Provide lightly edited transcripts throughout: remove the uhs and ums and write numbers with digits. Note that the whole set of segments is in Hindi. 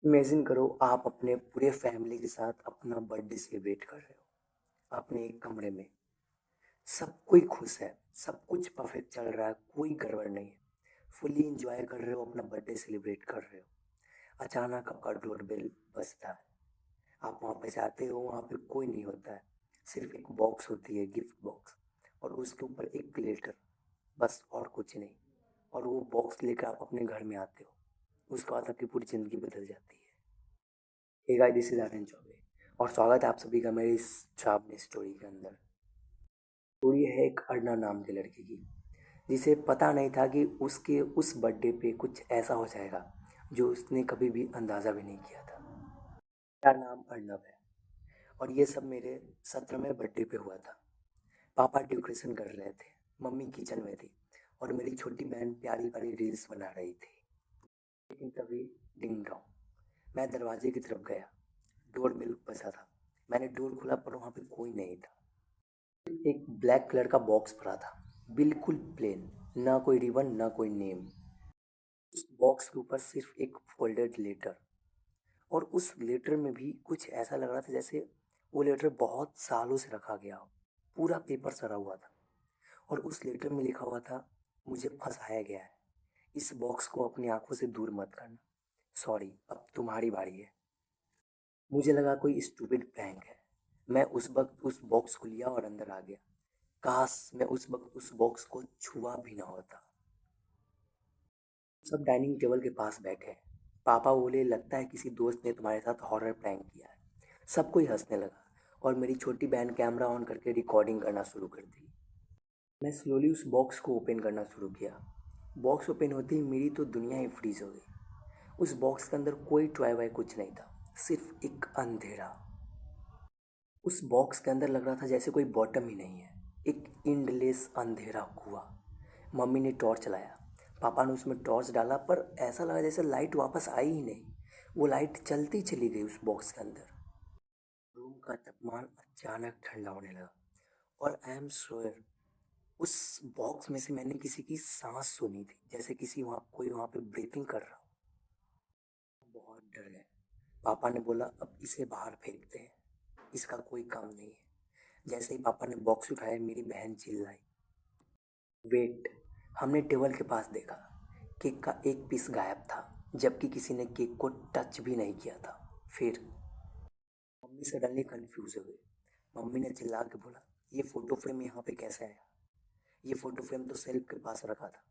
इमेजिन करो आप अपने पूरे फैमिली के साथ अपना बर्थडे सेलिब्रेट कर रहे हो अपने एक कमरे में। सब कोई खुश है, सब कुछ परफेक्ट चल रहा है, कोई गड़बड़ नहीं है। फुली इंजॉय कर रहे हो, अपना बर्थडे सेलिब्रेट कर रहे हो। अचानक आपका डोरबेल बजता है। आप वहाँ पे जाते हो, वहाँ पे कोई नहीं होता है। सिर्फ एक बॉक्स होती है, गिफ्ट बॉक्स, और उसके ऊपर एक लेटर, बस और कुछ नहीं। और वो बॉक्स लेकर आप अपने घर में आते हो। उसके बाद आपकी पूरी ज़िंदगी बदल जाती है। Hey guys, this is Aryan Choubey और स्वागत है आप सभी का मेरी इस ट्रैवल स्टोरी के अंदर। स्टोरी है एक अर्ना नाम की लड़की की, जिसे पता नहीं था कि उसके उस बर्थडे पे कुछ ऐसा हो जाएगा जो उसने कभी भी अंदाज़ा भी नहीं किया था। मेरा नाम अर्नब है और ये सब मेरे 17वें बर्थडे पे हुआ था। पापा डेकोरेशन कर रहे थे, मम्मी किचन में थी और मेरी छोटी बहन प्यारी प्यारी रील्स बना रही थी। लेकिन तभी डिंग डोंग, मैं दरवाजे की तरफ गया। डोर बेल बजा था। मैंने डोर खोला पर वहाँ पे कोई नहीं था। एक ब्लैक कलर का बॉक्स पड़ा था, बिल्कुल प्लेन। ना कोई रिबन, ना कोई नेम। उस बॉक्स के ऊपर सिर्फ एक फोल्डेड लेटर, और उस लेटर में भी कुछ ऐसा लग रहा था जैसे वो लेटर बहुत सालों से रखा गया हो। पूरा पेपर सड़ा हुआ था और उस लेटर में लिखा हुआ था, मुझे फंसाया गया है, इस बॉक्स को अपनी आंखों से दूर मत करना, सॉरी अब तुम्हारी बारी है। मुझे लगा कोई स्टूपिड प्रैंक है। मैं उस वक्त उस बॉक्स को लिया और अंदर आ गया। काश मैं उस वक्त उस बॉक्स को छुआ भी ना होता। सब डाइनिंग टेबल के पास बैठे हैं। पापा बोले, लगता है किसी दोस्त ने तुम्हारे साथ हॉरर प्रैंक किया है। सब कोई हंसने लगा और मेरी छोटी बहन कैमरा ऑन करके रिकॉर्डिंग करना शुरू कर दी। मैं स्लोली उस बॉक्स को ओपन करना शुरू किया। बॉक्स ओपन होते ही मेरी तो दुनिया ही फ्रीज हो गई। उस बॉक्स के अंदर कोई टॉय वाय कुछ नहीं था, सिर्फ एक अंधेरा। उस बॉक्स के अंदर लग रहा था जैसे कोई बॉटम ही नहीं है, एक इंडलेस अंधेरा कुआं। मम्मी ने टॉर्च चलाया, पापा ने उसमें टॉर्च डाला, पर ऐसा लगा जैसे लाइट वापस आई ही नहीं। वो लाइट चलती चली गई उस बॉक्स के अंदर। रूम का तापमान अचानक ठंडा होने लगा और आई एम श्योर उस बॉक्स में से मैंने किसी की सांस सुनी थी, जैसे किसी वहाँ कोई वहाँ पे ब्रीथिंग कर रहा हो। बहुत डर गए। पापा ने बोला, अब इसे बाहर फेंकते हैं, इसका कोई काम नहीं है। जैसे ही पापा ने बॉक्स उठाया, मेरी बहन चिल्लाई, वेट। हमने टेबल के पास देखा, केक का एक पीस गायब था, जबकि किसी ने केक को टच भी नहीं किया था। फिर मम्मी सडनली कंफ्यूज हो गई। मम्मी ने चिल्ला के बोला, ये फोटो फ्रेम यहाँ पे कैसे आया? ये फोटो फ्रेम तो सेल्फ के पास रखा था,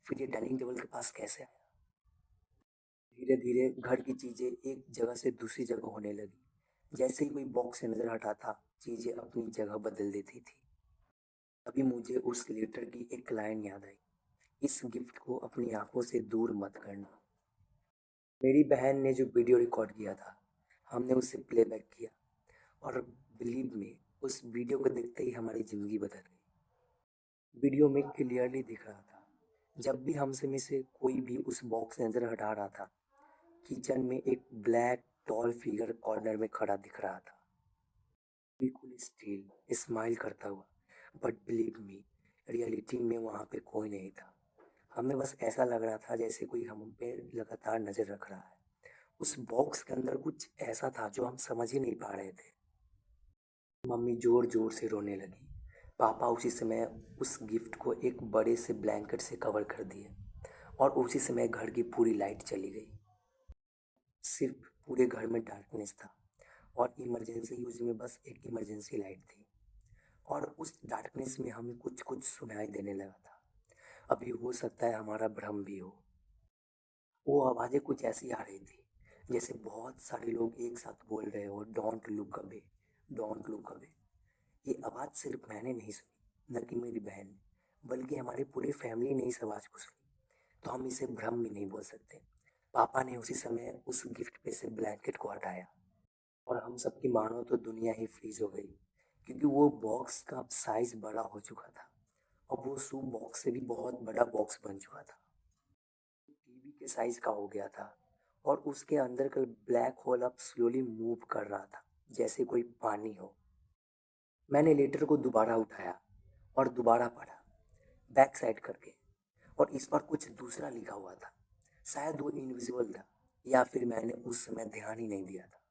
फिर ये डाइनिंग टेबल के पास कैसे आया? धीरे धीरे घर की चीजें एक जगह से दूसरी जगह होने लगी। जैसे ही कोई बॉक्स से नजर हटा था, चीजें अपनी जगह बदल देती थी। अभी मुझे उस लेटर की एक लाइन याद आई, इस गिफ्ट को अपनी आंखों से दूर मत करना। मेरी बहन ने जो वीडियो रिकॉर्ड किया था, हमने उसे प्लेबैक किया, और बिलीव मी, उस वीडियो को देखते ही हमारी ज़िंदगी बदल गई। वीडियो में क्लियरली दिख रहा था, जब भी हमसे में से कोई भी उस बॉक्स से नज़र हटा रहा था, किचन में एक ब्लैक टॉल फिगर कॉर्नर में खड़ा दिख रहा था, बिल्कुल स्टिल, स्माइल करता हुआ। बट बिलीव मी, रियलिटी में वहाँ पे कोई नहीं था। हमें बस ऐसा लग रहा था जैसे कोई हम पे लगातार नज़र रख रहा है। उस बॉक्स के अंदर कुछ ऐसा था जो हम समझ ही नहीं पा रहे थे। मम्मी जोर जोर से रोने लगी। पापा उसी समय उस गिफ्ट को एक बड़े से ब्लैंकेट से कवर कर दिए, और उसी समय घर की पूरी लाइट चली गई। सिर्फ पूरे घर में डार्कनेस था और इमरजेंसी यूज में बस एक इमरजेंसी लाइट थी। और उस डार्कनेस में हमें कुछ कुछ सुनाई देने लगा था। अभी हो सकता है हमारा भ्रम भी हो। वो आवाज़ें कुछ ऐसी आ रही थी जैसे बहुत सारे लोग एक साथ बोल रहे हो, don't look away, don't look away. ये आवाज़ सिर्फ मैंने नहीं सुनी, न कि मेरी बहन ने, बल्कि हमारी पूरी फैमिली ने इस आवाज़ को सुनी। तो हम इसे भ्रम भी नहीं बोल सकते। पापा ने उसी समय उस गिफ्ट पे से ब्लैंकेट को हटाया और हम सबकी मानो तो दुनिया ही फ्रीज हो गई, क्योंकि वो बॉक्स का साइज बड़ा हो चुका था और वो शू बॉक्स से भी बहुत बड़ा बॉक्स बन चुका था। टीवी के साइज का हो गया था और उसके अंदर का ब्लैक होल अब स्लोली मूव कर रहा था, जैसे कोई पानी हो। मैंने लेटर को दोबारा उठाया और दोबारा पढ़ा, बैक साइड करके, और इस बार कुछ दूसरा लिखा हुआ था। शायद वो इनविजिबल था, या फिर मैंने उस समय ध्यान ही नहीं दिया था।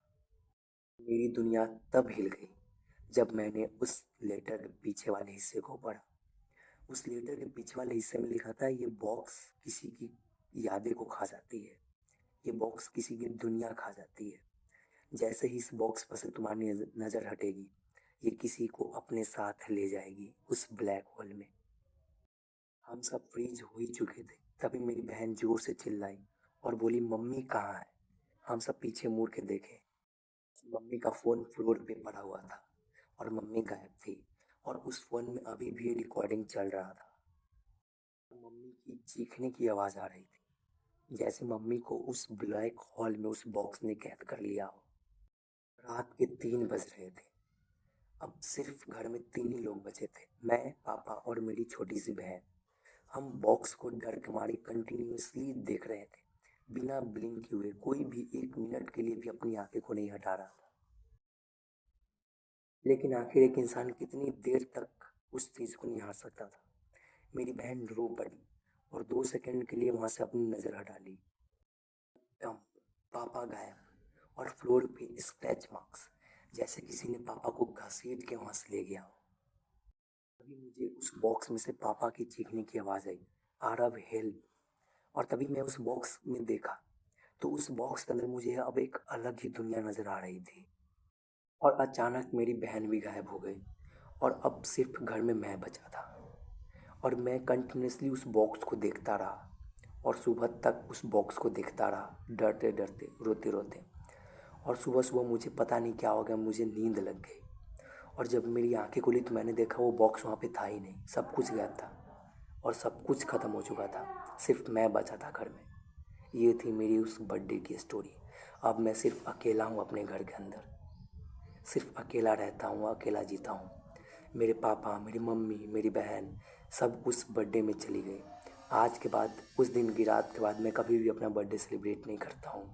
मेरी दुनिया तब हिल गई जब मैंने उस लेटर के पीछे वाले हिस्से को पढ़ा। उस लेटर के पीछे वाले हिस्से में लिखा था, ये बॉक्स किसी की यादें को खा जाती है, ये बॉक्स किसी की दुनिया खा जाती है। जैसे ही इस बॉक्स पर से तुम्हारी नज़र हटेगी, ये किसी को अपने साथ ले जाएगी उस ब्लैक होल में। हम सब फ्रीज हो ही चुके थे। तभी मेरी बहन जोर से चिल्लाई और बोली, मम्मी कहाँ है? हम सब पीछे मुड़ के देखे। मम्मी का फ़ोन फ्लोर पे पड़ा हुआ था और मम्मी गायब थी, और उस फ़ोन में अभी भी रिकॉर्डिंग चल रहा था। मम्मी की चीखने की आवाज़ आ रही थी, जैसे मम्मी को उस ब्लैक हॉल में उस बॉक्स ने कैद कर लिया हो। रात के 3 बज रहे थे। अब सिर्फ घर में 3 ही लोग बचे थे, मैं, पापा और मेरी छोटी सी बहन। हम बॉक्स को डर के मारे कंटिन्यूअसली देख रहे थे, बिना ब्लिंक किए हुए। कोई भी 1 मिनट के लिए भी अपनी आंखें को नहीं हटा रहा था। लेकिन आखिर एक इंसान कितनी देर तक उस चीज़ को निहार सकता था? मेरी बहन रो पड़ी और 2 सेकंड के लिए वहाँ से अपनी नज़र हटा ली। एकदम पापा गायब और फ्लोर पे स्क्रैच मार्क्स, जैसे किसी ने पापा को घसीट के वहाँ से ले गया हो। तभी मुझे उस बॉक्स में से पापा की चीखने की आवाज़ आई, आरव हेल्प। और तभी मैं उस बॉक्स में देखा, तो उस बॉक्स के अंदर मुझे अब एक अलग ही दुनिया नज़र आ रही थी। और अचानक मेरी बहन भी गायब हो गई और अब सिर्फ घर में मैं बचा था। और मैं कंटिन्यूअसली उस बॉक्स को देखता रहा और सुबह तक उस बॉक्स को देखता रहा, डरते डरते, रोते रोते। और सुबह सुबह मुझे पता नहीं क्या हो गया, मुझे नींद लग गई। और जब मेरी आंखें खुली तो मैंने देखा वो बॉक्स वहाँ पे था ही नहीं, सब कुछ गायब था और सब कुछ ख़त्म हो चुका था। सिर्फ मैं बचा था घर में। ये थी मेरी उस बर्थडे की स्टोरी। अब मैं सिर्फ अकेला हूँ अपने घर के अंदर, सिर्फ अकेला रहता हूँ, अकेला जीता हूँ। मेरे पापा, मेरी मम्मी, मेरी बहन सब उस बर्थडे में चली गई। आज के बाद, उस दिन की रात के बाद मैं कभी भी अपना बर्थडे सेलिब्रेट नहीं करता हूँ।